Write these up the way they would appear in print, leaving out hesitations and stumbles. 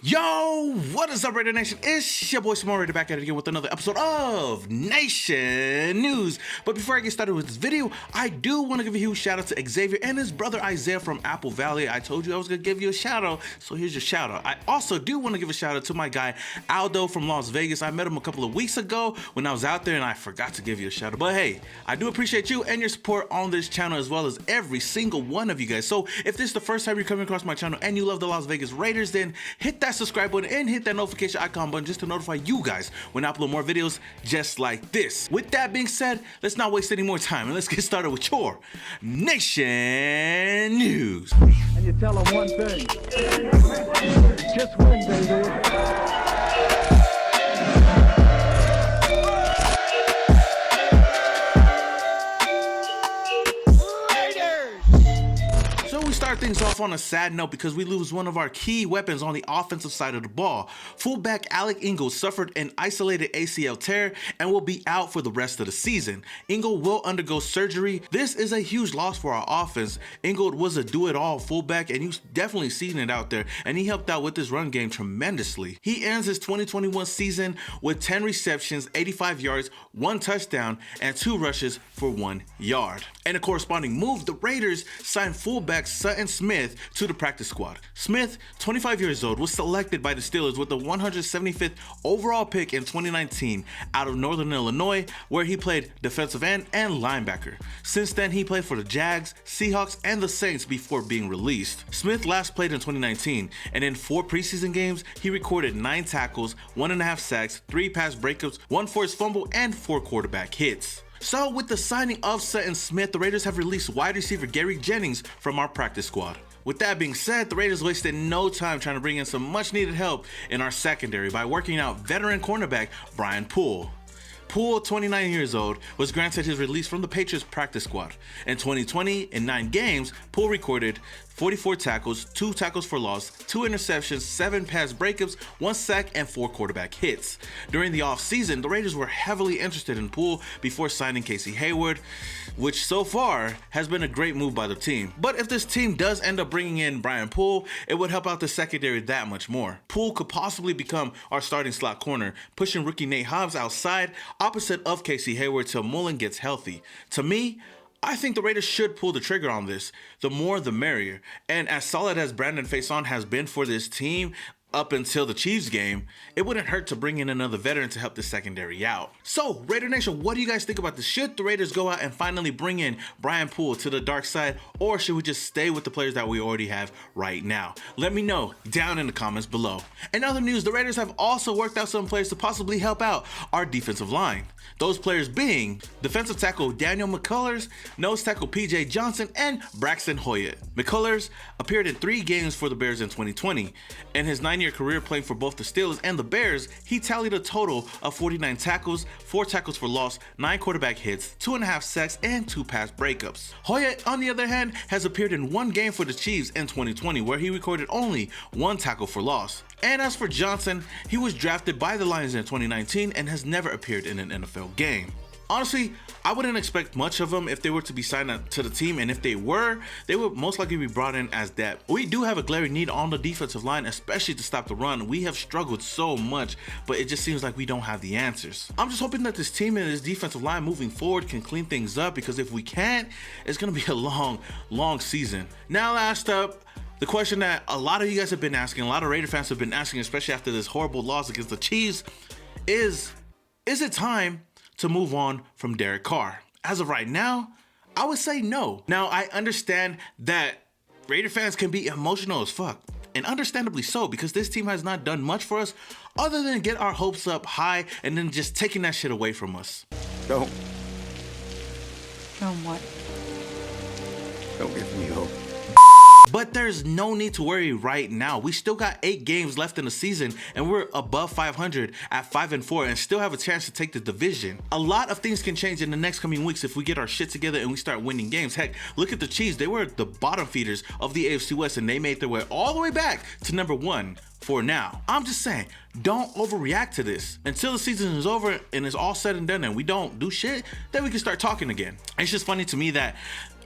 Yo, what is up, Raider Nation? It's your boy Small Raider back at it again with another episode of Nation News. But before I get started with this video, I do want to give a huge shout out to Xavier and his brother Isaiah from Apple Valley. I told you I was going to give you a shout out, so here's your shout out. I also do want to give a shout out to my guy Aldo from Las Vegas. I met him a couple of weeks ago when I was out there and I forgot to give you a shout out. But hey, I do appreciate you and your support on this channel as well as every single one of you guys. So if this is the first time you're coming across my channel and you love the Las Vegas Raiders, then hit that subscribe button and hit that notification icon button just to notify you guys when I upload more videos just like this. With that being said, let's not waste any more time and let's get started with your Nation News. And you tell them one thing, just win, baby. Start things off on a sad note because we lose one of our key weapons on the offensive side of the ball. Fullback Alec Ingold suffered an isolated ACL tear and will be out for the rest of the season. Ingold will undergo surgery. This is a huge loss for our offense. Ingold was a do-it-all fullback and you've definitely seen it out there, and he helped out with this run game tremendously. He ends his 2021 season with 10 receptions, 85 yards, 1 touchdown, and 2 rushes for 1 yard. And a corresponding move, the Raiders signed fullback Sutton Smith to the practice squad. Smith, 25 years old, was selected by the Steelers with the 175th overall pick in 2019 out of Northern Illinois, where he played defensive end and linebacker. Since then, he played for the Jags, Seahawks, and the Saints before being released. Smith last played in 2019, and in 4 preseason games, he recorded 9 tackles, 1.5 sacks, 3 pass breakups, 1 forced fumble, and 4 quarterback hits. So with the signing of Sutton Smith, the Raiders have released wide receiver Gary Jennings from our practice squad. With that being said, the Raiders wasted no time trying to bring in some much needed help in our secondary by working out veteran cornerback Brian Poole. Poole, 29 years old, was granted his release from the Patriots practice squad. In 2020, in 9 games, Poole recorded 44 tackles, 2 tackles for loss, 2 interceptions, 7 pass breakups, 1 sack, and 4 quarterback hits. During the offseason, the Raiders were heavily interested in Poole before signing Casey Hayward, which so far has been a great move by the team. But if this team does end up bringing in Brian Poole, it would help out the secondary that much more. Poole could possibly become our starting slot corner, pushing rookie Nate Hobbs outside opposite of Casey Hayward till Mullen gets healthy. To me, I think the Raiders should pull the trigger on this. The more the merrier. And as solid as Brandon Faison has been for this team up until the Chiefs game, it wouldn't hurt to bring in another veteran to help the secondary out. So, Raider Nation, what do you guys think about this? Should the Raiders go out and finally bring in Brian Poole to the dark side, or should we just stay with the players that we already have right now? Let me know down in the comments below. In other news, the Raiders have also worked out some players to possibly help out our defensive line. Those players being defensive tackle Daniel McCullers, nose tackle PJ Johnson, and Braxton Hoyt. McCullers appeared in 3 games for the Bears in 2020. In his 9-year career playing for both the Steelers and the Bears, he tallied a total of 49 tackles, 4 tackles for loss, 9 quarterback hits, 2.5 sacks, and 2 pass breakups. Hoyt, on the other hand, has appeared in 1 game for the Chiefs in 2020, where he recorded only 1 tackle for loss. And as for Johnson, he was drafted by the Lions in 2019 and has never appeared in an NFL game. Honestly, I wouldn't expect much of them if they were to be signed to the team, and if they would most likely be brought in as depth. We do have a glaring need on the defensive line, especially to stop the run. We have struggled so much, but it just seems like we don't have the answers. I'm just hoping that this team and this defensive line moving forward can clean things up, because if we can't, it's going to be a long season. Now, last up, the question that a lot of you guys have been asking, a lot of Raider fans have been asking, especially after this horrible loss against the Chiefs, is it time to move on from Derek Carr? As of right now, I would say no. Now, I understand that Raider fans can be emotional as fuck, and understandably so, because this team has not done much for us other than get our hopes up high and then just taking that shit away from us. Don't what? give me hope. But there's no need to worry right now. We still got 8 games left in the season and we're above 500 at 5-4 and still have a chance to take the division. A lot of things can change in the next coming weeks if we get our shit together and we start winning games. Heck, look at the Chiefs. They were the bottom feeders of the AFC West and they made their way all the way back to number 1 for now. I'm just saying, don't overreact to this. Until the season is over and it's all said and done and we don't do shit, then we can start talking again. It's just funny to me that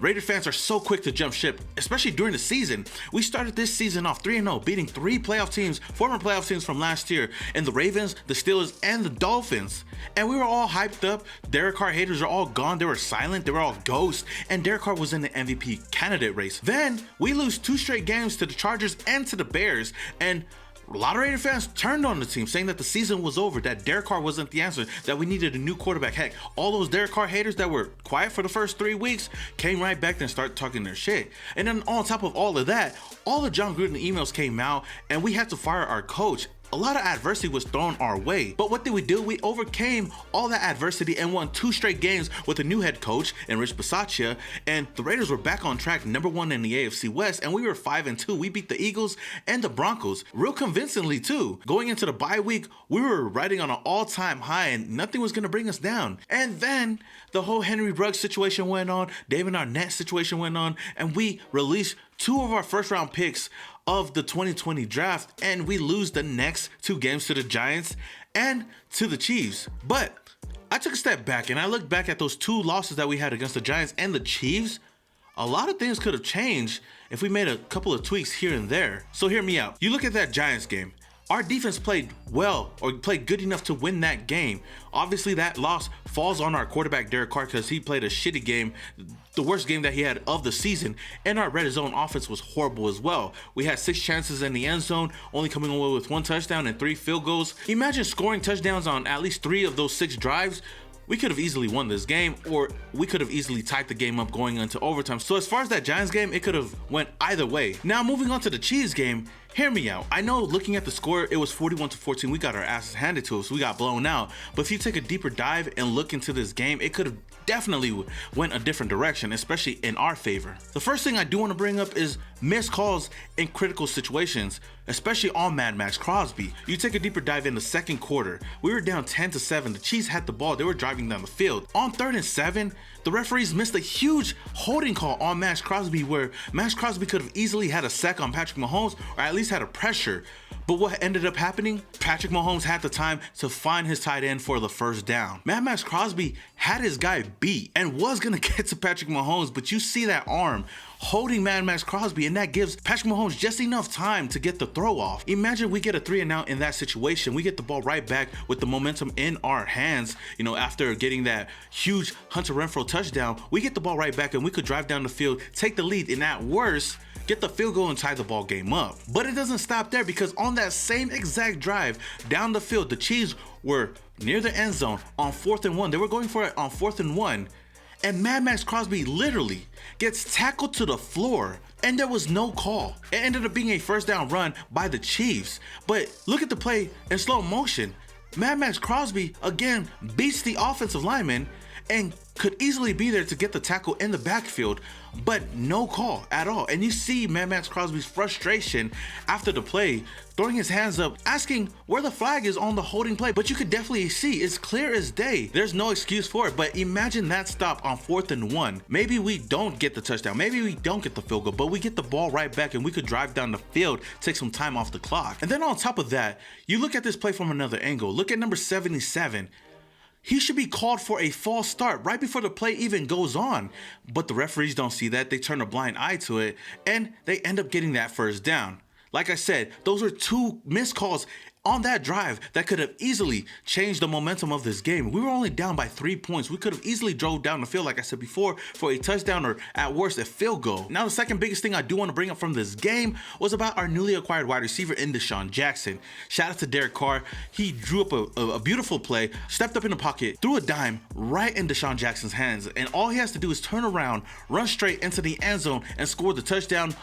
Raider fans are so quick to jump ship, especially during the season. We started this season off 3-0, beating 3 playoff teams, former playoff teams from last year, and the Ravens, the Steelers, and the Dolphins. And we were all hyped up. Derek Carr haters are all gone. They were silent. They were all ghosts. And Derek Carr was in the MVP candidate race. Then we lose 2 straight games to the Chargers and to the Bears. And a lot of Raider fans turned on the team, saying that the season was over, that Derek Carr wasn't the answer, that we needed a new quarterback. Heck, all those Derek Carr haters that were quiet for the first 3 weeks came right back and started talking their shit. And then on top of all of that, all the John Gruden emails came out and we had to fire our coach. A lot of adversity was thrown our way. But what did we do? We overcame all that adversity and won 2 straight games with a new head coach in Rich Bisaccia. And the Raiders were back on track, #1 in the AFC West. And we were 5-2. We beat the Eagles and the Broncos real convincingly too. Going into the bye week, we were riding on an all-time high and nothing was going to bring us down. And then the whole Henry Ruggs situation went on. David Arnett situation went on. And we released 2 of our first-round picks of the 2020 draft, and we lose the next 2 games to the Giants and to the Chiefs. But I took a step back and I looked back at those 2 losses that we had against the Giants and the Chiefs. A lot of things could have changed if we made a couple of tweaks here and there. So hear me out. You look at that Giants game. Our defense played well, or played good enough to win that game. Obviously, that loss falls on our quarterback, Derek Carr, because he played a shitty game, the worst game that he had of the season, and our red zone offense was horrible as well. We had 6 chances in the end zone, only coming away with 1 touchdown and 3 field goals. Imagine scoring touchdowns on at least 3 of those 6 drives. We could have easily won this game, or we could have easily tied the game up going into overtime. So as far as that Giants game, it could have went either way. Now moving on to the Chiefs game, hear me out. I know looking at the score, it was 41-14. We got our asses handed to us. We got blown out. But if you take a deeper dive and look into this game, it could have definitely went a different direction, especially in our favor. The first thing I do want to bring up is missed calls in critical situations, especially on Mad Max Crosby. You take a deeper dive in the second quarter. We were down 10-7. The Chiefs had the ball. They were driving down the field. On 3rd and 7, the referees missed a huge holding call on Max Crosby where Max Crosby could have easily had a sack on Patrick Mahomes, or at least had a pressure. But what ended up happening? Patrick Mahomes had the time to find his tight end for the first down. Mad Max Crosby had his guy beat and was gonna get to Patrick Mahomes, but you see that arm holding Mad Max Crosby, and that gives Patrick Mahomes just enough time to get the throw off. Imagine we get a 3-and-out in that situation. We get the ball right back with the momentum in our hands. You know, after getting that huge Hunter Renfrow touchdown, we get the ball right back and we could drive down the field, take the lead, and at worst, get the field goal and tie the ball game up. But it doesn't stop there, because on that same exact drive down the field, the Chiefs were near the end zone on 4th and 1. They were going for it on 4th and 1. And Mad Max Crosby literally gets tackled to the floor, and there was no call. It ended up being a first down run by the Chiefs. But look at the play in slow motion. Mad Max Crosby again beats the offensive lineman and could easily be there to get the tackle in the backfield, but no call at all. And you see Mad Max Crosby's frustration after the play, throwing his hands up, asking where the flag is on the holding play. But you could definitely see, it's clear as day. There's no excuse for it. But imagine that stop on 4th and 1. Maybe we don't get the touchdown. Maybe we don't get the field goal, but we get the ball right back and we could drive down the field, take some time off the clock. And then on top of that, you look at this play from another angle. Look at number 77. He should be called for a false start right before the play even goes on. But the referees don't see that. They turn a blind eye to it, and they end up getting that first down. Like I said, those are 2 missed calls on that drive that could have easily changed the momentum of this game. We were only down by 3 points. We could have easily drove down the field, like I said before, for a touchdown or at worst a field goal. Now, the second biggest thing I do want to bring up from this game was about our newly acquired wide receiver in DeSean Jackson. Shout out to Derek Carr. He drew up a beautiful play, stepped up in the pocket, threw a dime right in DeSean Jackson's hands, and all he has to do is turn around, run straight into the end zone, and score the touchdown.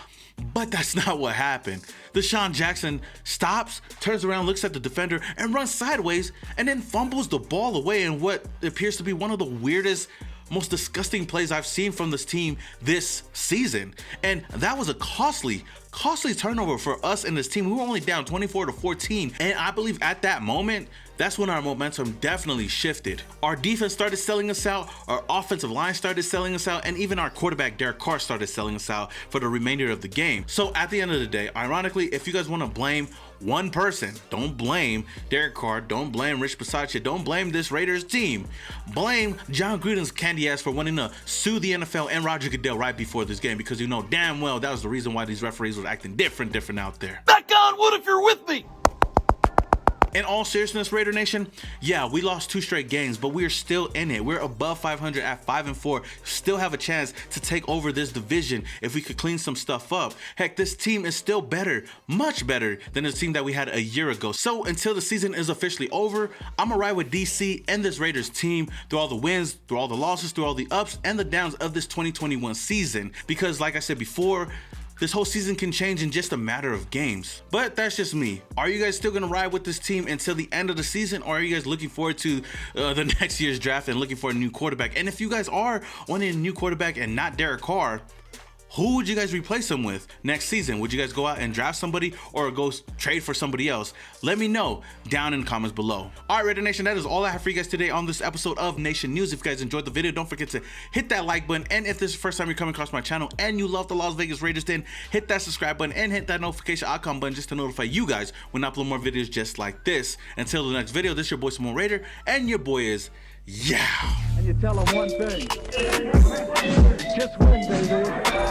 But that's not what happened. DeSean Jackson stops, turns around, looks at the defender, and runs sideways, and then fumbles the ball away in what appears to be one of the weirdest, most disgusting plays I've seen from this team this season. And that was a costly turnover for us and this team. We were only down 24-14, and I believe at that moment that's when our momentum definitely shifted. Our defense started selling us out, our offensive line started selling us out, and even our quarterback Derek Carr started selling us out for the remainder of the game. So at the end of the day, ironically, if you guys want to blame one person, don't blame Derek Carr, don't blame Rich Bisaccia, don't blame this Raiders team. Blame John Gruden's candy ass for wanting to sue the NFL and Roger Goodell right before this game, because you know damn well that was the reason why these referees were acting different out there. Back on wood if you're with me. In all seriousness, Raider Nation, yeah, we lost 2 straight games, but we are still in it. We're above 500 at 5-4. Still have a chance to take over this division if we could clean some stuff up. Heck, this team is still better, much better than the team that we had a year ago. So until the season is officially over, I'm gonna ride with DC and this Raiders team through all the wins, through all the losses, through all the ups and the downs of this 2021 season. Because like I said before, this whole season can change in just a matter of games. But that's just me. Are you guys still gonna ride with this team until the end of the season, or are you guys looking forward to the next year's draft and looking for a new quarterback? And if you guys are wanting a new quarterback and not Derek Carr, who would you guys replace him with next season? Would you guys go out and draft somebody or go trade for somebody else? Let me know down in the comments below. All right, Raider Nation, that is all I have for you guys today on this episode of Nation News. If you guys enjoyed the video, don't forget to hit that like button. And if this is the first time you're coming across my channel and you love the Las Vegas Raiders, then hit that subscribe button and hit that notification icon button just to notify you guys when I upload more videos just like this. Until the next video, this is your boy Simone Raider, and your boy is yeah. And you tell them one thing. Just win, baby.